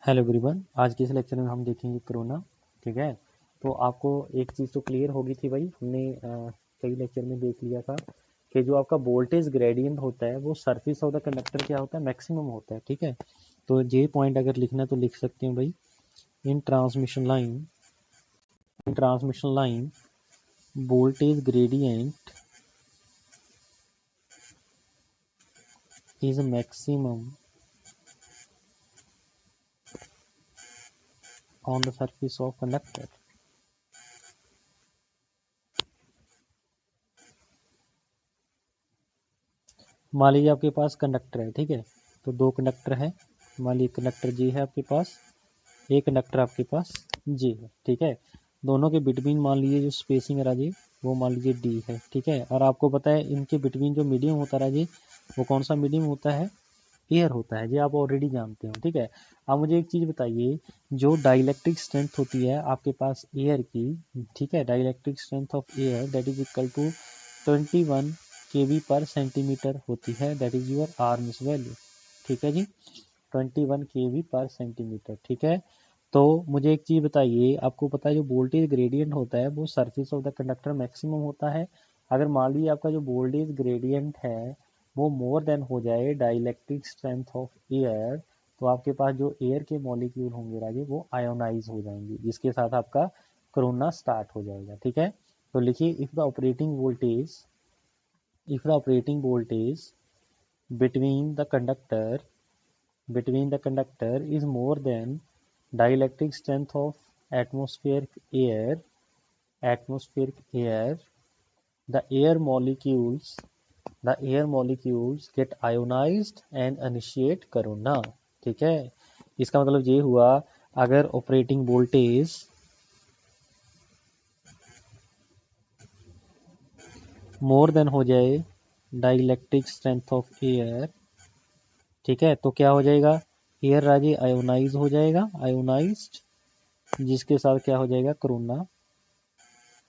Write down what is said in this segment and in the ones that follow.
Hello everyone, आज के इस लेक्चर में हम देखेंगे कोरोना। ठीक है, तो आपको एक चीज़ तो क्लियर होगी थी भाई, हमने कई लेक्चर में देख लिया था कि जो आपका वोल्टेज ग्रेडियंट होता है वो सरफेस ऑफ द कंडक्टर क्या होता है, मैक्सिमम होता है। ठीक है, तो ये पॉइंट अगर लिखना है तो लिख सकते हैं भाई, in transmission line voltage gradient is maximum on the surface of conductor. मान लीजिए आपके पास कंडक्टर है, ठीक है, तो दो कंडक्टर है। मान लीजिए कंडक्टर जी है आपके पास, एक कंडक्टर आपके पास जी है। ठीक है, दोनों के बिटवीन मान लीजिए जो स्पेसिंग है राजी, वो मान लीजिए डी है। ठीक है, और आपको पता है इनके बिटवीन जो मीडियम होता है राजी, वो कौन सा मीडियम होता है, एयर होता है। ये आप ऑलरेडी जानते हो। ठीक है, अब मुझे एक चीज़ बताइए, जो डाइलेक्ट्रिक स्ट्रेंथ होती है आपके पास एयर की, ठीक है, dielectric strength of air that is equal to 21 kV per centimetre होती है, that is your RMS value. ठीक है जी, 21 kV पर सेंटीमीटर। ठीक है, तो मुझे एक चीज़ बताइए, आपको पता है जो वोल्टेज ग्रेडियंट होता है वो surface of the conductor maximum होता है। अगर मान लीजिए आपका जो वोल्टेज ग्रेडियंट है वो मोर देन हो जाए डाइलेक्ट्रिक स्ट्रेंथ ऑफ एयर, तो आपके पास जो एयर के मॉलिक्यूल होंगे राजे वो आयोनाइज हो जाएंगे, जिसके साथ आपका कोरोना स्टार्ट हो जाएगा। ठीक है, तो लिखिए, if the operating voltage between the conductor is more than dielectric strength of atmospheric air, the air molecules get ionized and initiate corona। ठीक है, इसका मतलब ये हुआ, अगर ऑपरेटिंग वोल्टेज मोर देन हो जाए डाइलेक्ट्रिक स्ट्रेंथ ऑफ एयर, ठीक है, तो क्या हो जाएगा, एयर राजी आयोनाइज हो जाएगा, आयोनाइज्ड, जिसके साथ क्या हो जाएगा, कोरोना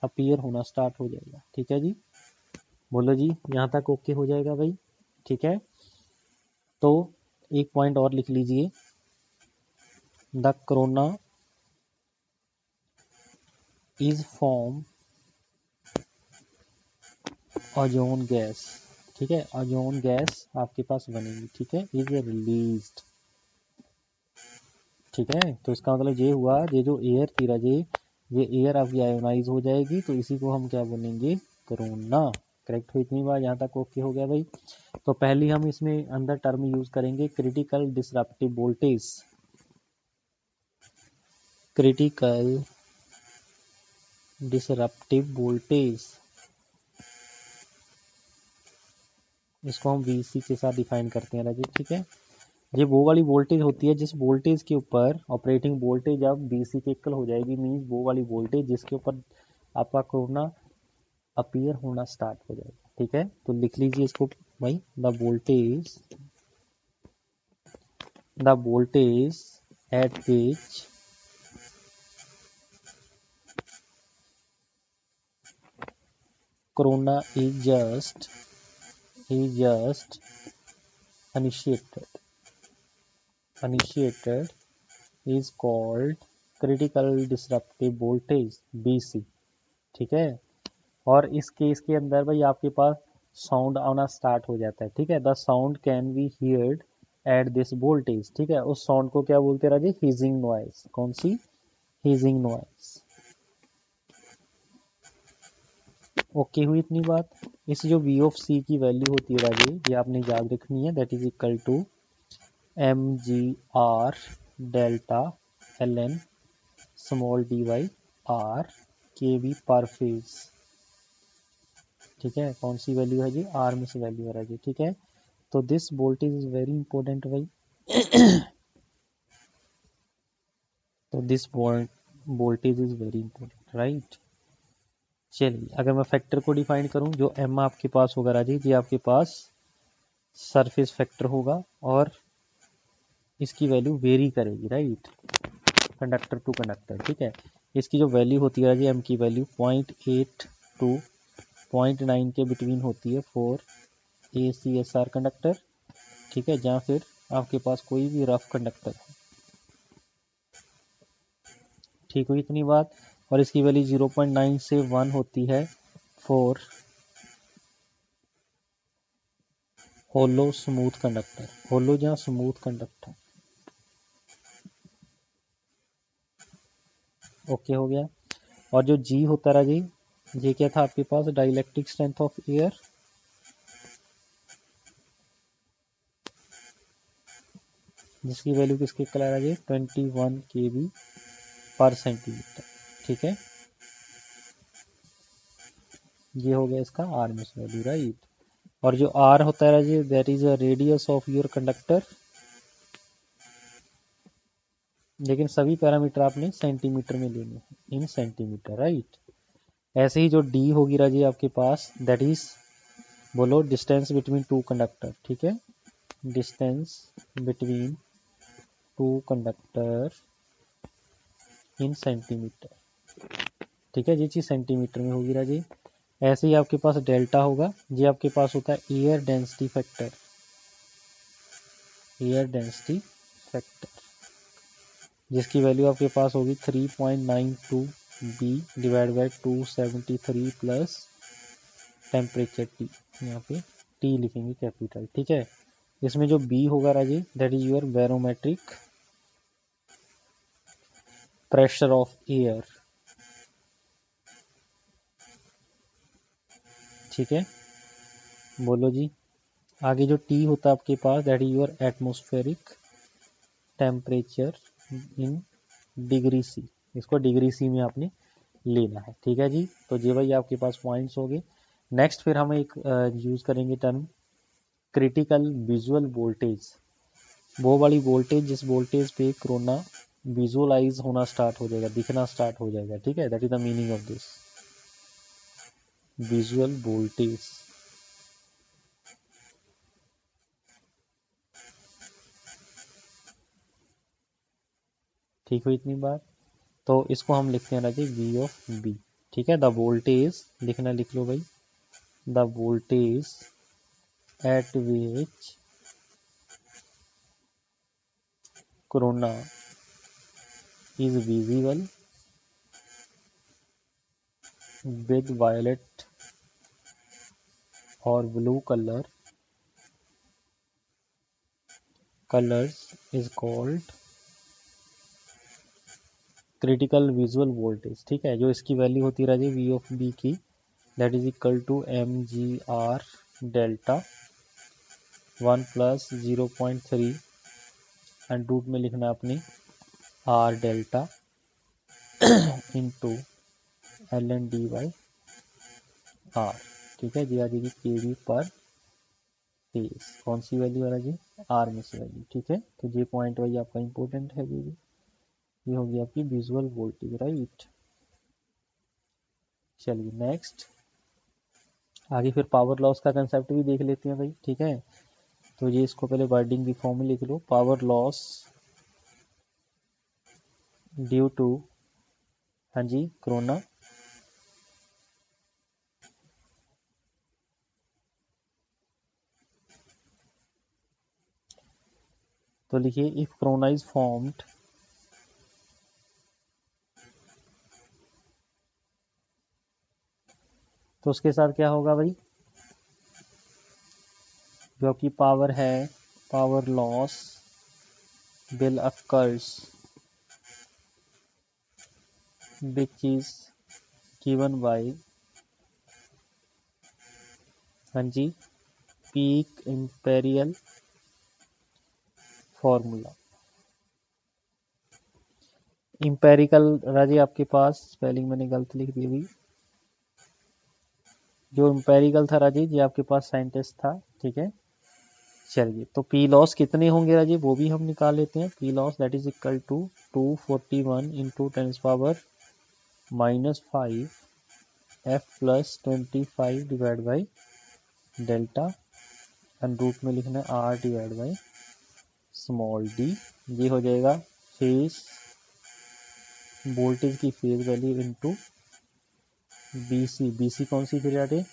अपीयर होना स्टार्ट हो जाएगा। ठीक है जी, बोलो जी, यहाँ तक ओके हो जाएगा भाई। ठीक है, तो एक पॉइंट और लिख लीजिए, the corona is form ozone gas. ठीक है, ओजोन गैस आपके पास बनेगी। ठीक है, इज रिलीज्ड। ठीक है, तो इसका मतलब ये हुआ, ये जो एयर थी राजे, ये एयर आपकी आयोनाइज हो जाएगी, तो इसी को हम क्या बोलेंगे, कोरोना। करेक्ट हुई इतनी बार, यहाँ तक ओके हो गया भाई। तो पहली हम इसमें अंदर टर्म यूज करेंगे critical disruptive voltage. Critical disruptive voltage, इसको हम वीसी के साथ डिफाइन करते हैं राजीव। ठीक है, ये वो वाली वोल्टेज होती है जिस वोल्टेज के ऊपर ऑपरेटिंग वोल्टेज अब बीसी के इक्वल हो जाएगी, मीन्स वो वाली वोल्टेज जिसके ऊपर आपका कोरोना अपीयर होना स्टार्ट हो जाएगा। ठीक है, तो लिख लीजिए इसको भाई, the voltage at which corona is just initiated is called critical disruptive voltage BC। ठीक है, और इस केस के अंदर भाई आपके पास साउंड आना स्टार्ट हो जाता है। ठीक है, the sound can be heard at this voltage. ठीक है, उस साउंड को क्या बोलते हैं राजे, हीजिंग नॉइस। कौन सी, हीजिंग नॉइस। ओके हुई इतनी बात। इस जो वी ऑफ सी की वैल्यू होती है राजे, ये आपने याद रखनी है, that is equal to m g r delta l n small d by r k v per phase. ठीक है, कौन सी वैल्यू है जी, आर में से वैल्यू है जी। ठीक है, तो this voltage is very important भाई। तो this voltage is very important, right. चलिए, अगर मैं फैक्टर को डिफाइन करूं, जो एम आपके पास होगा राजी, ये आपके पास सरफेस फैक्टर होगा, और इसकी वैल्यू वेरी करेगी, राइट, कंडक्टर टू कंडक्टर। ठीक है, इसकी जो वैल्यू होती है राजी, एम की वैल्यू 0.8 टू 0.9 के बिटवीन होती है फॉर ACSR कंडक्टर। ठीक है, जहाँ फिर आपके पास कोई भी रफ कंडक्टर है। ठीक हुई इतनी बात। और इसकी वैल्यू 0.9 से 1 होती है फॉर होलो स्मूथ कंडक्टर, होलो या स्मूथ कंडक्टर। ओके हो गया। और जो जी होता रहा जी, ये क्या था आपके पास, डाइलेक्ट्रिक स्ट्रेंथ ऑफ एयर, जिसकी वैल्यू किसके इक्वल आ रहा है, 21 kb पर सेंटीमीटर। ठीक है, ये हो गया इसका आरएमएस वैल्यू, राइट। और जो आर होता है जी, that is a radius of your conductor, लेकिन सभी पैरामीटर आपने सेंटीमीटर में लेने हैं, इन सेंटीमीटर, राइट। ऐसे ही जो डी होगी राजी आपके पास, दैट इज, बोलो, डिस्टेंस बिटवीन टू कंडक्टर। ठीक है, distance between two conductor in centimetre. ठीक है, ये चीज सेंटीमीटर में होगी राजी। ऐसे ही आपके पास डेल्टा होगा, ये आपके पास होता है air density factor, air density factor, जिसकी वैल्यू आपके पास होगी 3.92 b divide by 273 plus temperature t, यहाँ पे टी लिखेंगे कैपिटल। ठीक है, इसमें जो बी होगा राजी, that is your barometric pressure of air. ठीक है, बोलो जी। आगे जो टी होता है आपके पास, that is your atmospheric temperature in degree C, इसको डिग्री सी में आपने लेना है। ठीक है जी, तो ये भाई आपके पास पॉइंट्स हो गए। नेक्स्ट फिर हम एक यूज करेंगे टर्म क्रिटिकल विजुअल वोल्टेज, वो वाली वोल्टेज जिस वोल्टेज पे कोरोना विजुअलाइज होना स्टार्ट हो जाएगा, दिखना स्टार्ट हो जाएगा। ठीक है, that is the meaning of this visual voltage. ठीक हुई इतनी बात। तो इसको हम लिखते हैं ना जी वी ऑफ बी। ठीक है, द वोल्टेज लिखना, लिख लो भाई, the voltage at which corona is visible with violet or blue colors is called critical visual voltage। ठीक है, जो इसकी वैल्यू होती है वी ऑफ बी की, that is equal to m g r delta 1 plus 0.3 under root में लिखना अपनी r delta into l n d by r. ठीक है जी, आ जाएगी के वी पर फेज, कौन सी वैल्यू आ रहा जी, आर में से वैल्यू। ठीक है, तो ये पॉइंट वही आपका इंपॉर्टेंट है जी, ये होगी आपकी विजुअल वोल्टेज, राइट। चलिए नेक्स्ट, आगे फिर पावर लॉस का कंसेप्ट भी देख लेते हैं भाई। ठीक है, तो ये इसको पहले वर्डिंग की फॉर्म में लिख लो, पावर लॉस ड्यू टू, हाँ जी, कोरोना तो लिखिए इफ कोरोना इज फॉर्म्ड तो उसके साथ क्या होगा भाई, जो आपकी पावर है, power loss will occurs which is given by, हाँ जी, पीक इंपेरियल फॉर्मूला। इंपेरिकल राजी आपके पास स्पेलिंग मैंने गलत लिख दी हुई, जो इंपेरिकल था राजी जी आपके पास साइंटिस्ट था। ठीक है, चलिए, तो पी लॉस कितने होंगे राजी, वो भी हम निकाल लेते हैं। P loss that is equal to 241 into 10 power -5 f plus 25 divide by delta under root में लिखना है r divide by small d. ये हो जाएगा फेज वोल्टेज की phase value into BC, BC कौन सी फिर जाते,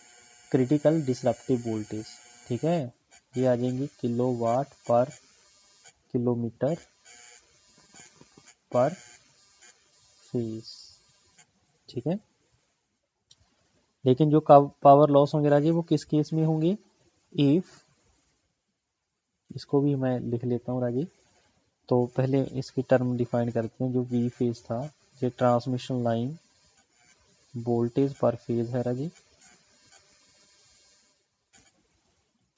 क्रिटिकल डिसरप्टिव वोल्टेज। ठीक है, ये आ जाएंगे किलोवाट पर किलोमीटर पर फेज, ठीक है। लेकिन जो पावर लॉस होंगे राजी वो किस केस में होंगे, इफ, इसको भी मैं लिख लेता हूँ राजी। तो पहले इसकी टर्म डिफाइन करते हैं। जो वी फेज था, ये ट्रांसमिशन लाइन वोल्टेज पर फेज है राजी,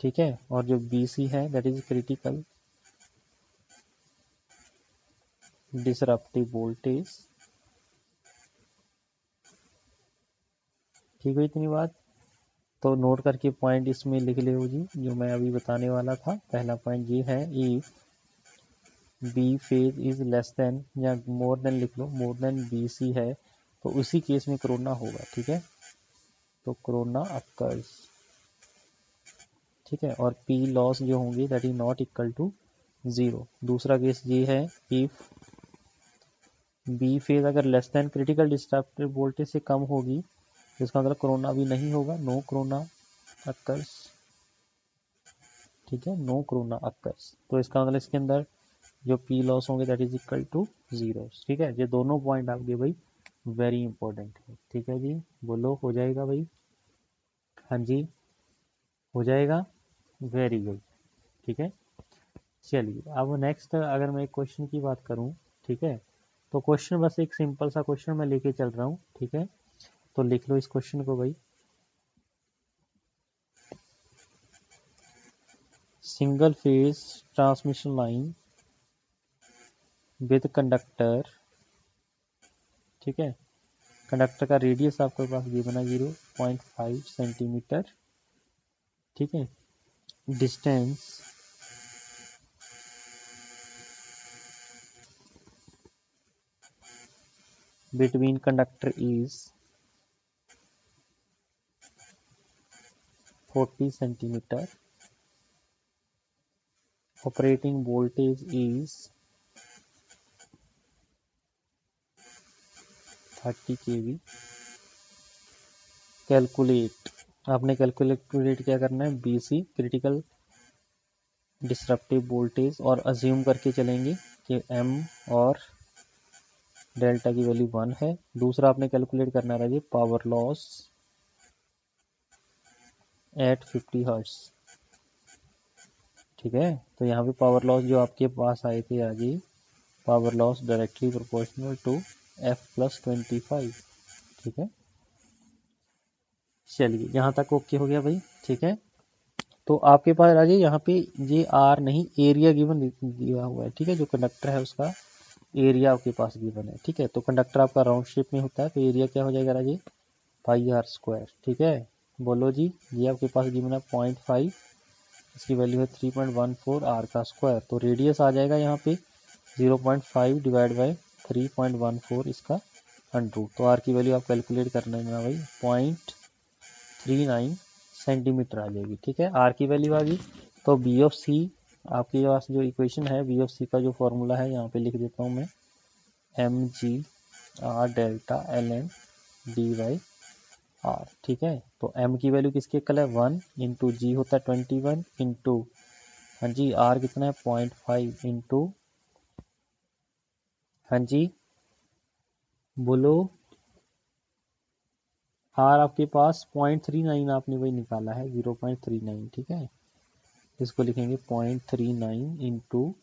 ठीक है। और जो बी सी है that is critical disruptive voltage, ठीक है। इतनी बात तो नोट करके पॉइंट इसमें लिख ले जी, जो मैं अभी बताने वाला था। पहला पॉइंट ये है, if b phase is less than या मोर देन लिख लो, मोर देन बी सी है तो उसी केस में कोरोना होगा, ठीक है। तो कोरोना अक्कर्स, ठीक है। और पी लॉस जो होंगी that is not equal to 0। दूसरा केस ये है, इफ बी फेज अगर less than critical disruptive voltage से कम होगी तो इसका मतलब कोरोना भी नहीं होगा, नो कोरोना अक्कर्स, ठीक है, नो कोरोना अक्कर्स। तो इसका मतलब इसके अंदर जो पी लॉस होंगे दैट इज इक्वल टू 0, ठीक है। ये दोनों पॉइंट आपके भाई वेरी इंपॉर्टेंट है, ठीक है जी। बोलो हो जाएगा भाई, हाँ जी हो जाएगा, वेरी गुड, ठीक है। चलिए अब नेक्स्ट अगर मैं एक क्वेश्चन की बात करूं, ठीक है। तो क्वेश्चन बस एक सिंपल सा क्वेश्चन मैं लेके चल रहा हूं, ठीक है। तो लिख लो इस क्वेश्चन को भाई, single phase transmission line with conductor, ठीक है। कंडक्टर का रेडियस आपके पास ये बना 0.5 सेंटीमीटर, ठीक है। Distance between conductor is 40 centimetre, operating voltage is 30 kV। Calculate, आपने कैलकुलेट क्या करना है, BC क्रिटिकल डिस्ट्रप्टिव वोल्टेज, और अज्यूम करके चलेंगे कि M और डेल्टा की वैल्यू 1 है। दूसरा आपने कैलकुलेट करना है पावर लॉस एट 50 हर्ट्ज, ठीक है। तो यहाँ पे पावर लॉस जो आपके पास आए थे आज ही, power loss directly proportional to F+25, ठीक है। चलिए यहाँ तक ओके हो गया भाई, ठीक है। तो आपके पास राजे यहाँ पे ये आर नहीं, एरिया गिवन दिया हुआ है, ठीक है। जो कंडक्टर है उसका एरिया आपके पास गिवन है, ठीक है। तो कंडक्टर आपका राउंड शेप में होता है तो एरिया क्या हो जाएगा राजे, πr², ठीक है। बोलो जी, ये आपके पास गिवन है 0.5, इसकी वैल्यू है 3.14 आर का स्क्वायर। तो रेडियस आ जाएगा यहाँ पे 0.5 डिवाइड बाई 3.14 इसका अंडर। तो आर की वैल्यू आप कैलकुलेट करना है भाई 0.39 सेंटीमीटर आ जाएगी, ठीक है। आर की वैल्यू आ गई। तो बी ऑफ सी आपके पास जो इक्वेशन है, बी ऑफ सी का जो फॉर्मूला है यहाँ पे लिख देता हूँ मैं, mg delta ln dy r, ठीक है। तो m की वैल्यू किसके इक्वल है, 1 इंटू जी होता है 21 इंटू, हाँ जी, r कितना है 0.5 इंटू, हाँ जी बोलो, r आपके पास 0.39 आपने वही निकाला है 0.39, ठीक है। इसको लिखेंगे 0.39 इंटू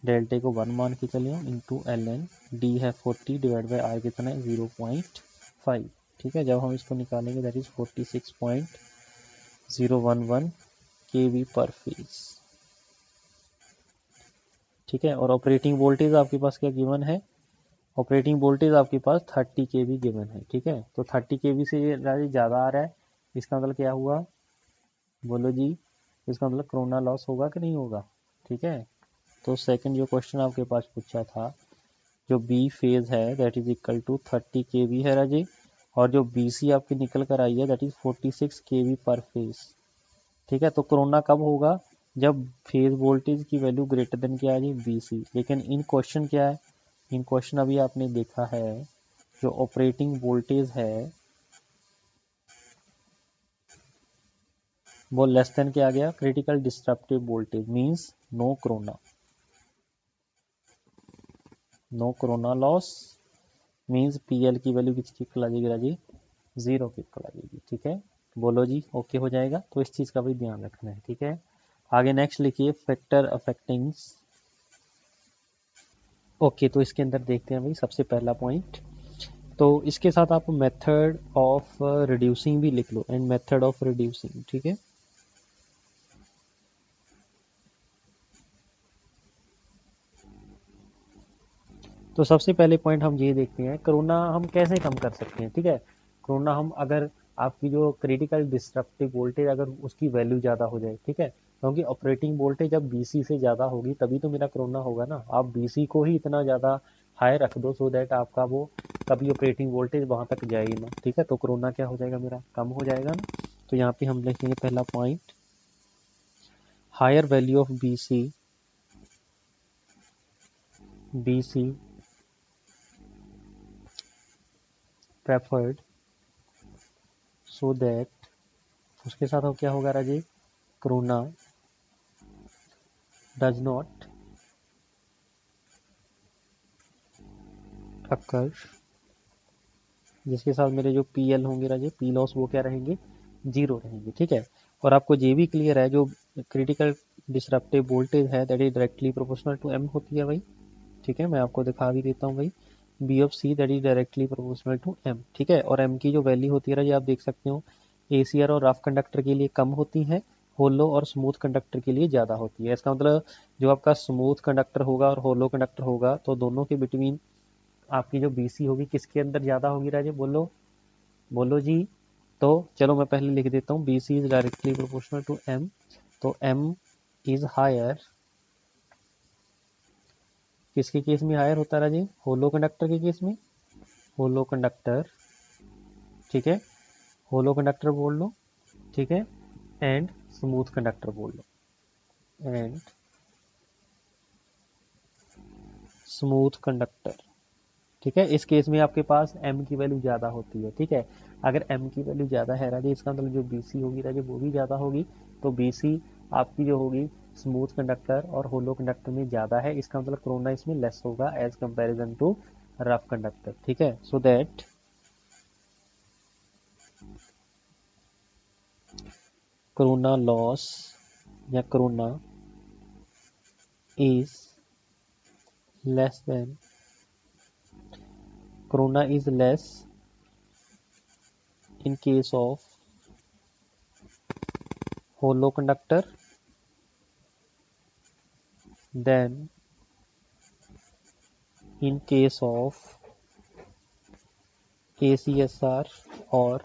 डेल्टा को 1 मान के चले इंटू ln डी है 40 डिवाइड बाई r कितना है 0.5, ठीक है। जब हम इसको निकालेंगे दैट इज 46.011 kV पर फेज, ठीक है। और ऑपरेटिंग वोल्टेज आपके पास क्या गिवन है, ऑपरेटिंग वोल्टेज आपके पास 30 kV गिवन है, ठीक है। तो 30 kV से ये ज़्यादा आ रहा है, इसका मतलब क्या हुआ, बोलो जी, इसका मतलब कोरोना लॉस होगा कि नहीं होगा, ठीक है। तो सेकंड जो क्वेश्चन आपके पास पूछा था, जो बी फेज है that is equal to 30 kV है राजी, और जो बी सी आपकी निकल कर आई है दैट इज 46 kV पर फेज, ठीक है। तो कोरोना कब होगा, जब फेज वोल्टेज की वैल्यू ग्रेटर देन क्या है जी, बी सी। लेकिन इन क्वेश्चन क्या है, इन क्वेश्चन अभी आपने देखा है जो ऑपरेटिंग वोल्टेज है वो लेस देन क्या आ गया, critical disruptive voltage, means no corona, no corona loss, means PL की वैल्यू किसकी इक्वल आ जाएगी राजी, 0 के इक्वल आ जाएगी। ठीक है, बोलो जी ओके हो जाएगा। तो इस चीज़ का भी ध्यान रखना है। ठीक है, आगे नेक्स्ट लिखिए फैक्टर अफेक्टिंग। ओके, तो इसके अंदर देखते हैं भाई सबसे पहला पॉइंट, तो इसके साथ आप मेथड ऑफ रिड्यूसिंग भी लिख लो, एंड मेथड ऑफ रिड्यूसिंग। ठीक है, तो सबसे पहले पॉइंट हम ये देखते हैं कोरोना हम कैसे कम कर सकते हैं। ठीक है, कोरोना हम अगर आपकी जो क्रिटिकल डिस्ट्रप्टिव वोल्टेज अगर उसकी वैल्यू ज़्यादा हो जाए, ठीक है, क्योंकि ऑपरेटिंग वोल्टेज जब BC से ज़्यादा होगी तभी तो मेरा कोरोना होगा ना। आप BC को ही इतना ज़्यादा हाई रख दो सो दैट आपका वो कभी ऑपरेटिंग वोल्टेज वहाँ तक जाए ही ना। ठीक है, तो कोरोना क्या हो जाएगा, मेरा कम हो जाएगा ना। तो यहाँ पे हम लिखेंगे पहला point, higher value of BC preferred so that, उसके साथ अब क्या होगा राजी, कोरोना डज नॉट अकर, जिसके साथ मेरे जो PL होंगे राजे, P लॉस वो क्या रहेंगे, 0 रहेंगे। ठीक है, और आपको ये भी क्लियर है जो क्रिटिकल डिसरप्टिव वोल्टेज है that is directly proportional to M होती है भाई। ठीक है, मैं आपको दिखा भी देता हूँ भाई, B of C that is directly proportional to M। ठीक है, और M की जो वैल्यू होती है राजे आप देख सकते हो ACR और रफ कंडक्टर के लिए कम होती है, होलो और स्मूथ कंडक्टर के लिए ज़्यादा होती है। इसका मतलब जो आपका स्मूथ कंडक्टर होगा और होलो कंडक्टर होगा तो दोनों के बिटवीन आपकी जो BC होगी किसके अंदर ज़्यादा होगी राजे, बोलो बोलो जी। तो चलो मैं पहले लिख देता हूँ, BC is directly proportional to M, तो M इज हायर, किसके केस में हायर होता है राजे, होलो कंडक्टर के केस में, होलो कंडक्टर। ठीक है, होलो कंडक्टर बोल लो। ठीक है, एंड स्मूथ कंडक्टर बोल लो, एंड स्मूथ कंडक्टर। ठीक है, इस केस में आपके पास M की वैल्यू ज़्यादा होती है। ठीक है, अगर M की वैल्यू ज़्यादा है राजे इसका मतलब जो BC होगी राजे वो भी ज़्यादा होगी, तो BC आपकी जो होगी स्मूथ कंडक्टर और होलो कंडक्टर में ज़्यादा है, इसका मतलब कोरोना इसमें लेस होगा as comparison to rough conductor. ठीक है, सो दैट कोरोना लॉस या corona is less than, corona is less in case of hollow conductor than in case of ACSR और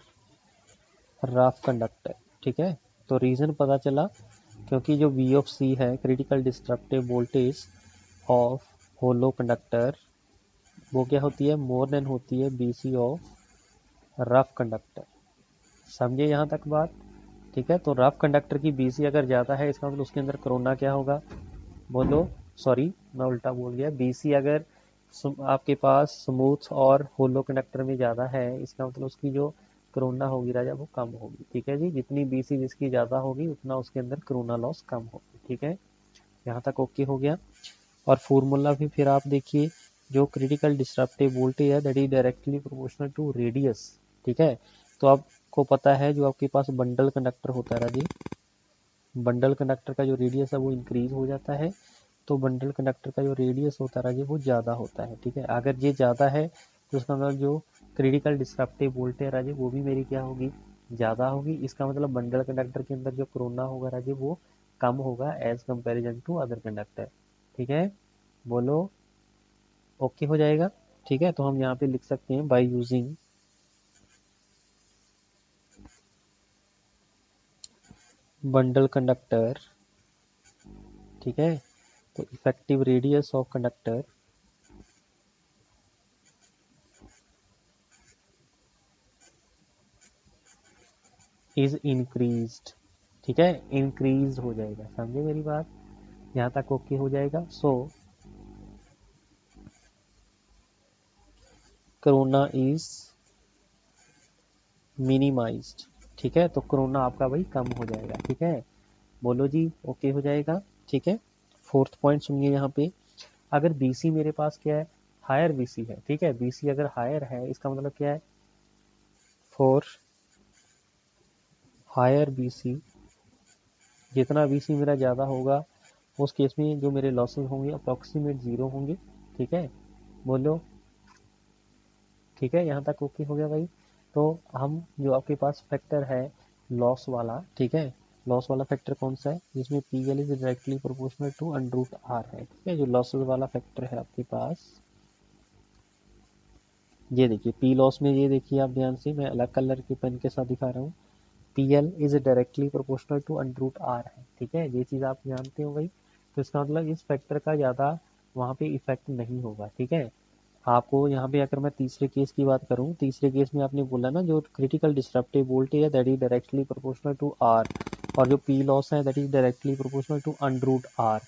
रफ कंडक्टर। ठीक है, तो रीज़न पता चला क्योंकि जो V ऑफ C है critical disruptive voltage of hollow conductor वो क्या होती है, मोर देन होती है BC ऑफ रफ कंडक्टर। समझे यहाँ तक बात। ठीक है, तो रफ कंडक्टर की BC अगर ज़्यादा है इसका मतलब उसके अंदर कोरोना क्या होगा, बोलो, सॉरी मैं उल्टा बोल गया, BC अगर आपके पास स्मूथ और होलो कंडक्टर में ज़्यादा है इसका मतलब उसकी जो कोरोना होगी राजा वो कम होगी। ठीक है जी, जितनी BC जिसकी ज़्यादा होगी उतना उसके अंदर कोरोना लॉस कम होगी। ठीक है, यहाँ तक ओके हो गया। और फॉर्मूला भी फिर आप देखिए, जो क्रिटिकल डिस्ट्रप्टिव वोल्टेज है that is directly proportional to radius. ठीक है, तो आपको पता है जो आपके पास बंडल कंडक्टर होता है राजी, बंडल कंडक्टर का जो रेडियस है वो इंक्रीज हो जाता है, तो बंडल कंडक्टर का जो रेडियस होता है राजी वो ज़्यादा होता है। ठीक है, अगर ये ज़्यादा है तो उसका मतलब जो क्रिटिकल डिस्ट्रप्टिव वोल्टेज राजी वो भी मेरी क्या होगी, ज़्यादा होगी। इसका मतलब बंडल कंडक्टर के अंदर जो कोरोना होगा राजी वो कम होगा as comparison to other conductor. ठीक है, बोलो ओके हो जाएगा। ठीक है, तो हम यहाँ पे लिख सकते हैं बाय यूजिंग बंडल कंडक्टर। ठीक है, तो effective radius of conductor is increased. ठीक है, इंक्रीज हो जाएगा, समझे मेरी बात, यहाँ तक ओके हो जाएगा। सो कोरोना इज मिनिमाइज्ड। ठीक है, तो कोरोना आपका भाई कम हो जाएगा। ठीक है, बोलो जी ओके हो जाएगा। ठीक है, फोर्थ पॉइंट सुनिए यहाँ पे, अगर BC मेरे पास क्या है, हायर बीसी है, ठीक है, बीसी अगर हायर है इसका मतलब क्या है, फॉर हायर बीसी, जितना बीसी मेरा ज़्यादा होगा उस केस में जो मेरे लॉसेस होंगे अप्रॉक्सीमेट जीरो होंगे, ठीक है, बोलो, ठीक है, यहाँ तक ओके हो गया भाई। तो हम जो आपके पास फैक्टर है लॉस वाला, ठीक है, लॉस वाला फैक्टर कौन सा है, जिसमें p l is directly proportional to under root r है, ठीक है, जो लॉसेस वाला फैक्टर है आपके पास, ये देखिए पी लॉस में, ये देखिए आप ध्यान से, मैं अलग कलर के पेन के साथ दिखा रहा हूँ, p l is directly proportional to under root r है, ठीक है, ये चीज़ आप जानते हो भाई। तो इसका मतलब इस फैक्टर का ज़्यादा वहाँ पे इफेक्ट नहीं होगा, ठीक है। आपको यहाँ पे अगर मैं तीसरे केस की बात करूँ, तीसरे केस में आपने बोला ना जो क्रिटिकल डिस्ट्रप्टिव वोल्टेज है that is directly proportional to r, और जो पी लॉस है that is directly proportional to under root r.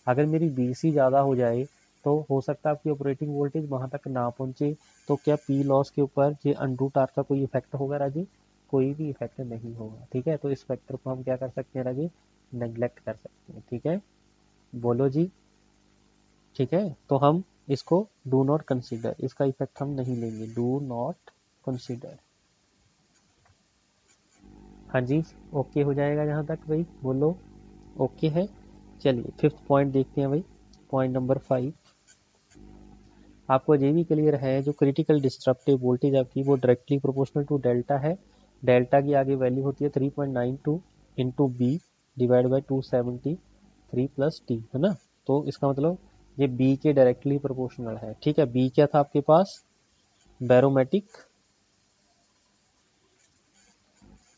अगर मेरी बी सी ज़्यादा हो जाए तो हो सकता है आपकी ऑपरेटिंग वोल्टेज वहाँ तक ना पहुँचे, तो क्या पी लॉस के ऊपर ये अंडर रूट आर का कोई इफेक्ट होगा राजी, कोई भी इफेक्ट नहीं होगा, ठीक है। तो इस फैक्टर को हम क्या कर सकते हैं राजी, नेग्लेक्ट कर सकते हैं, ठीक है, बोलो जी, ठीक है। तो हम इसको डू नॉट कंसीडर, इसका इफेक्ट हम नहीं लेंगे, डू नॉट कंसीडर, हाँ जी, ओके हो जाएगा यहाँ तक भाई, बोलो ओके है। चलिए फिफ्थ पॉइंट देखते हैं भाई, पॉइंट नंबर 5, आपको ये भी क्लियर है जो क्रिटिकल डिस्ट्रप्टिव वोल्टेज आपकी वो डायरेक्टली प्रोपोर्शनल टू डेल्टा है, डेल्टा की आगे वैल्यू होती है 3.92 into b divide by 273 plus t, है ना। तो इसका मतलब ये बी के डायरेक्टली प्रोपोर्शनल है, ठीक है। बी क्या था आपके पास, बैरोमेट्रिक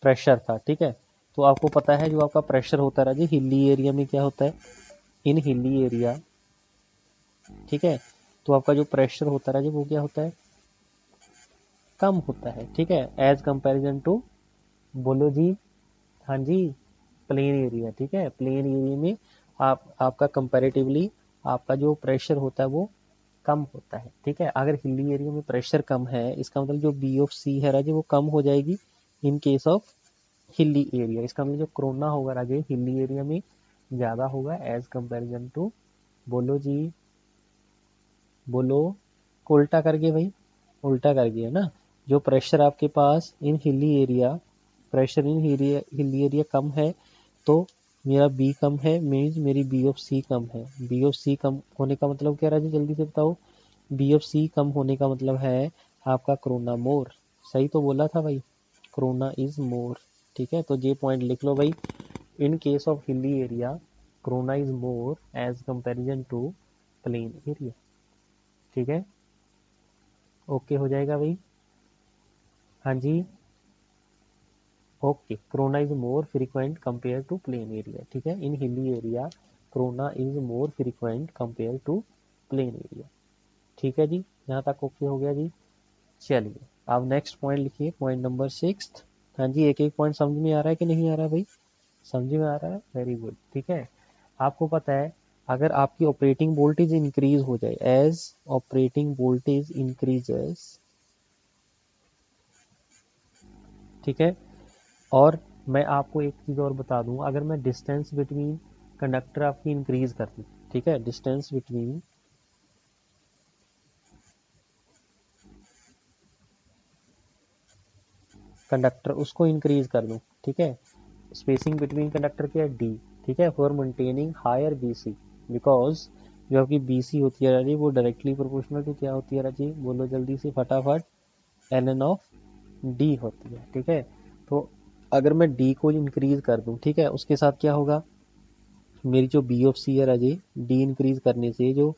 प्रेशर था, ठीक है। तो आपको पता है जो आपका प्रेशर होता है राजी हिली एरिया में क्या होता है, इन हिली एरिया, ठीक है, तो आपका जो प्रेशर होता है राजी वो क्या होता है, कम होता है, ठीक है, एज कंपैरिजन टू, बोलो जी, हाँ जी, प्लेन एरिया, ठीक है, प्लेन एरिया में आपका कंपैरेटिवली आपका जो प्रेशर होता है वो कम होता है, ठीक है। अगर हिली एरिया में प्रेशर कम है इसका मतलब जो बी ऑफ सी है राजे वो कम हो जाएगी इन केस ऑफ हिली एरिया, इसका मतलब जो कोरोना होगा राजे हिली एरिया में ज़्यादा होगा एज कंपैरिजन टू, बोलो जी, बोलो, उल्टा करके भाई, उल्टा कर गया ना, जो प्रेशर आपके पास इन hilly area, pressure in hilly area कम है, तो मेरा बी कम है, मीन्स मेरी बी ऑफ सी कम है, बी ऑफ सी कम होने का मतलब क्या राजी जल्दी से बताओ, बी ऑफ सी कम होने का मतलब है आपका कोरोना मोर, सही तो बोला था भाई, कोरोना इज मोर, ठीक है। तो ये पॉइंट लिख लो भाई, in case of hilly area corona is more as comparison to plain area, ठीक है, ओके हो जाएगा भाई, हाँ जी, okay, corona is more frequent compare to plain area, ठीक है, in hilly area corona is more frequent compare to plain area, ठीक है जी, यहाँ तक ओके हो गया जी। चलिए अब नेक्स्ट पॉइंट लिखिए, पॉइंट नंबर 6, हाँ जी, एक एक पॉइंट समझ में आ रहा है कि नहीं आ रहा है भाई, समझ में आ रहा है, वेरी गुड, ठीक है। आपको पता है अगर आपकी ऑपरेटिंग वोल्टेज इंक्रीज हो जाए, एज ऑपरेटिंग वोल्टेज इंक्रीजेस, ठीक है, और मैं आपको एक चीज़ और बता दूं, अगर मैं डिस्टेंस बिटवीन कंडक्टर आपकी इंक्रीज कर दूं, ठीक है, डिस्टेंस बिटवीन कंडक्टर उसको इंक्रीज कर दूं, ठीक है, स्पेसिंग बिटवीन कंडक्टर क्या है डी, ठीक है, for maintaining higher BC, because जो आपकी बीसी होती है राजी वो डायरेक्टली प्रोपोर्शनल टू क्या होती है राजी, बोलो जल्दी से फटाफट, एल एन ऑफ डी होती है, ठीक है। तो अगर मैं डी को इंक्रीज कर दूं, ठीक है, उसके साथ क्या होगा, मेरी जो बी ऑफ सी है राजी, डी इंक्रीज करने से जो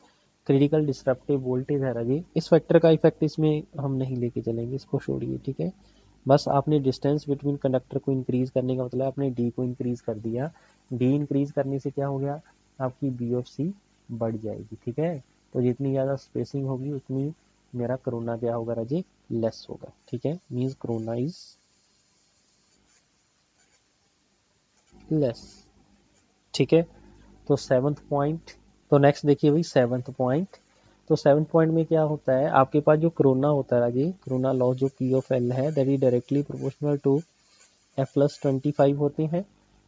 क्रिटिकल डिस्ट्रप्टिव वोल्टेज है राजी, इस फैक्टर का इफेक्ट इसमें हम नहीं लेके चलेंगे, इसको छोड़िए, ठीक है। बस आपने डिस्टेंस बिटवीन कंडक्टर को इंक्रीज करने का मतलब आपने डी को इंक्रीज कर दिया, डी इंक्रीज करने से क्या हो गया, आपकी बी ऑफ सी बढ़ जाएगी, ठीक है। तो जितनी ज़्यादा स्पेसिंग होगी उतनी मेरा कोरोना क्या होगा राजी, लेस होगा, ठीक है, मीन्स कोरोना इज लेस, ठीक है। तो सेवंथ पॉइंट, तो नेक्स्ट देखिए भाई सेवंथ पॉइंट, तो सेवंथ पॉइंट में क्या होता है आपके पास जो कोरोना होता है राजी, कोरोना लॉस जो पी ऑफ एल है that is directly proportional to f plus 25 होते हैं,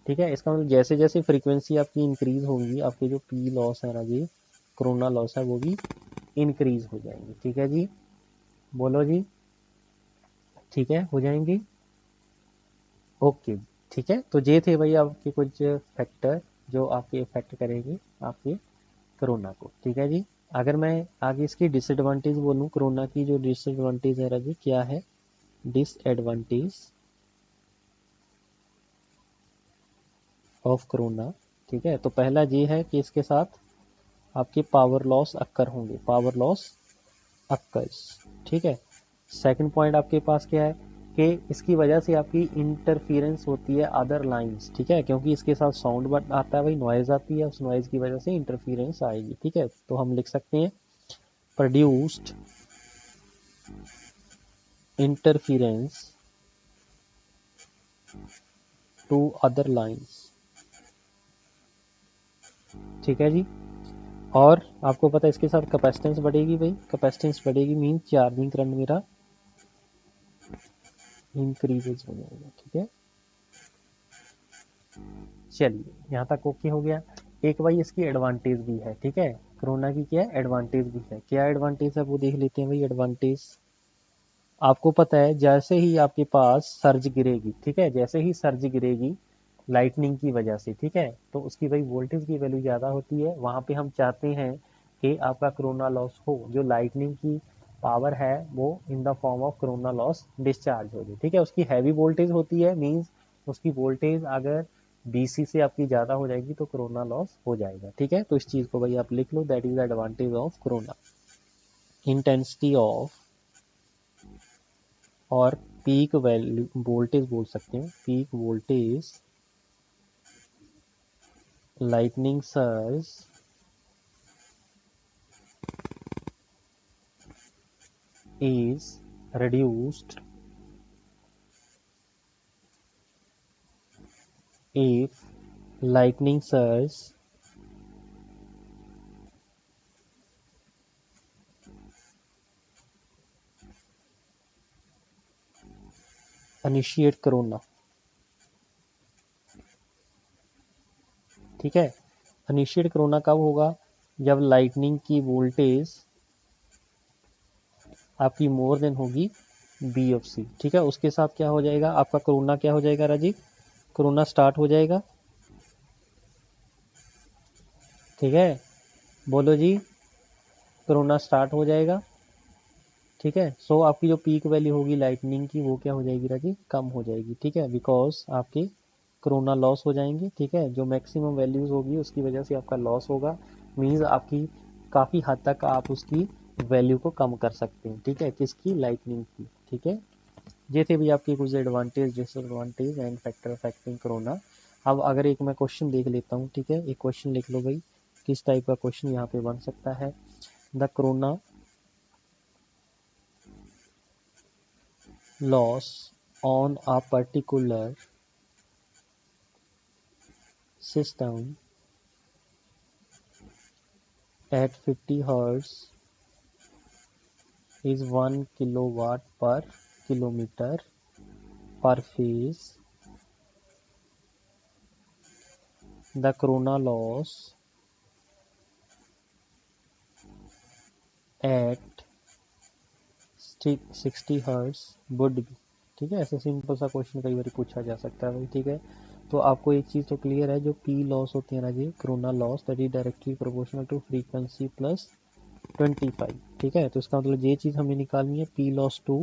ठीक है। इसका मतलब जैसे जैसे फ्रीक्वेंसी आपकी इंक्रीज होगी आपके जो पी लॉस है राजी, कोरोना लॉस है वो भी इंक्रीज हो जाएंगी। ठीक है जी, बोलो जी, ठीक है, हो जाएंगी। ओके, ठीक है। तो ये थे भाई आपके कुछ फैक्टर जो आपके इफेक्ट करेंगे आपके कोरोना को। ठीक है जी। अगर मैं आगे इसकी डिसएडवांटेज बोलूँ, कोरोना की जो डिसएडवांटेज है राजी क्या है, डिसएडवांटेज ऑफ कोरोना। ठीक है, तो पहला ये है कि इसके साथ आपके पावर लॉस अक्कर होंगे, पावर लॉस अक्कर्स। ठीक है। सेकंड पॉइंट आपके पास क्या है कि इसकी वजह से आपकी इंटरफियरेंस होती है अदर लाइंस। ठीक है, क्योंकि इसके साथ साउंड आता है भाई, नॉइज आती है, उस नॉइज की वजह से इंटरफियरेंस आएगी। ठीक है, तो हम लिख सकते हैं produced interference to other lines. ठीक है जी। और आपको पता है इसके साथ कैपेसिटेंस बढ़ेगी भाई, कैपेसिटेंस बढ़ेगी मीन चार्जिंग करंट मेरा इंक्रीजेज हो जाएगा। ठीक है, चलिए यहाँ तक ओके हो गया। एक भाई इसकी एडवांटेज भी है। ठीक है, कोरोना की क्या एडवांटेज भी है, क्या एडवांटेज है वो देख लेते हैं भाई। एडवांटेज आपको पता है जैसे ही आपके पास सर्ज गिरेगी, ठीक है, जैसे ही सर्ज गिरेगी लाइटनिंग की वजह से, ठीक है, तो उसकी भाई वोल्टेज की वैल्यू ज़्यादा होती है। वहाँ पे हम चाहते हैं कि आपका कोरोना लॉस हो, जो लाइटनिंग की पावर है वो in the form of corona loss discharge हो जाए। ठीक है, उसकी हैवी वोल्टेज होती है, मीन्स उसकी वोल्टेज अगर BC से आपकी ज़्यादा हो जाएगी तो कोरोना लॉस हो जाएगा। ठीक है, तो इस चीज़ को भाई आप लिख लो, that is the advantage of corona. Intensity of और पीक वैल्यू वोल्टेज बोल सकते हैं, peak voltage lightning surge is reduced if lightning surge initiate corona। ठीक है, इनिशिएट कोरोना कब होगा, जब लाइटनिंग की वोल्टेज आपकी मोर देन होगी BFC। ठीक है, उसके साथ क्या हो जाएगा आपका कोरोना, क्या हो जाएगा राजीव, कोरोना स्टार्ट हो जाएगा। ठीक है, बोलो जी, कोरोना स्टार्ट हो जाएगा। ठीक है, सो आपकी जो पीक वैल्यू होगी लाइटनिंग की वो क्या हो जाएगी राजीव, कम हो जाएगी। ठीक है, बिकॉज आपके कोरोना लॉस हो जाएंगे। ठीक है, जो मैक्सिमम वैल्यूज होगी उसकी वजह से आपका लॉस होगा, मीन्स आपकी काफ़ी हद तक आप उसकी वैल्यू को कम कर सकते हैं। ठीक है, किसकी, लाइटनिंग की। ठीक है, ये थे भी आपके कुछ advantage disadvantage and factor affecting corona. अब अगर एक मैं क्वेश्चन देख लेता हूँ, ठीक है, एक क्वेश्चन लिख लो भाई, किस टाइप का क्वेश्चन यहाँ पे बन सकता है। The corona loss on a particular system at 50 Hz is 1 kilowatt per kilometer per phase. The corona loss at 60 Hz would be। ठीक है, ऐसे सिंपल सा क्वेश्चन कई बार पूछा जा सकता है भाई। ठीक है, तो आपको एक चीज़ तो क्लियर है, जो P लॉस होती है ना जी, corona loss, that is directly proportional to frequency plus 25। ठीक है, तो इसका मतलब ये चीज़ हमें निकालनी है, P loss 2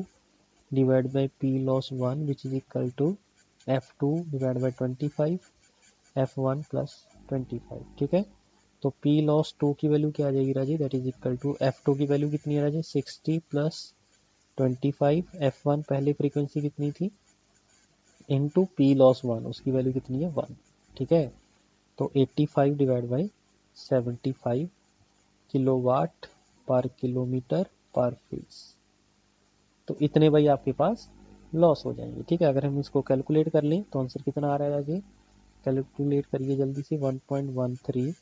divide by P loss 1 which is equal to F2 divide by 25 F1 plus 25। ठीक है, तो P लॉस 2 की वैल्यू क्या आ जाएगी राजी, that is equal to F2 की वैल्यू कितनी है राजी, 60 प्लस 25, F1 पहले फ्रीक्वेंसी कितनी थी, इनटू P लॉस 1 उसकी वैल्यू कितनी है 1। ठीक है, तो 85 डिवाइड बाई 75 किलोवाट पर किलोमीटर पर फेज, तो इतने भाई आपके पास लॉस हो जाएंगे। ठीक है, अगर हम इसको कैलकुलेट कर लें तो आंसर कितना आ रहा है राजी, कैलकुलेट करिए जल्दी से, 1.13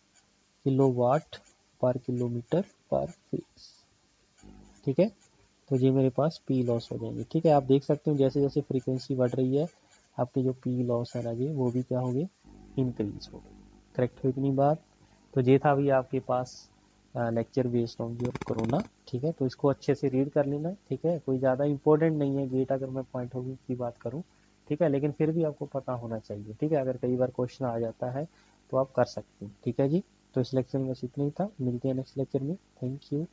किलोवाट पर किलोमीटर पर फेज। ठीक है, तो ये मेरे पास P लॉस हो जाएंगे। ठीक है, आप देख सकते हो जैसे जैसे फ्रीक्वेंसी बढ़ रही है आपके जो P लॉस है राजी वो भी क्या हो गए, इंक्रीज हो गए। करेक्ट हो इतनी बात। तो ये था भी आपके पास lecture based on your corona. ठीक है, तो इसको अच्छे से रीड कर लेना। ठीक है, कोई ज़्यादा इंपॉर्टेंट नहीं है गेट, अगर मैं पॉइंट ऑफ व्यू की बात करूँ। ठीक है, लेकिन फिर भी आपको पता होना चाहिए। ठीक है, अगर कई बार क्वेश्चन आ जाता है तो आप कर सकते हैं। ठीक है जी, तो इस लेक्चर में बस इतना ही था, मिलते हैं नेक्स्ट लेक्चर में। Thank you.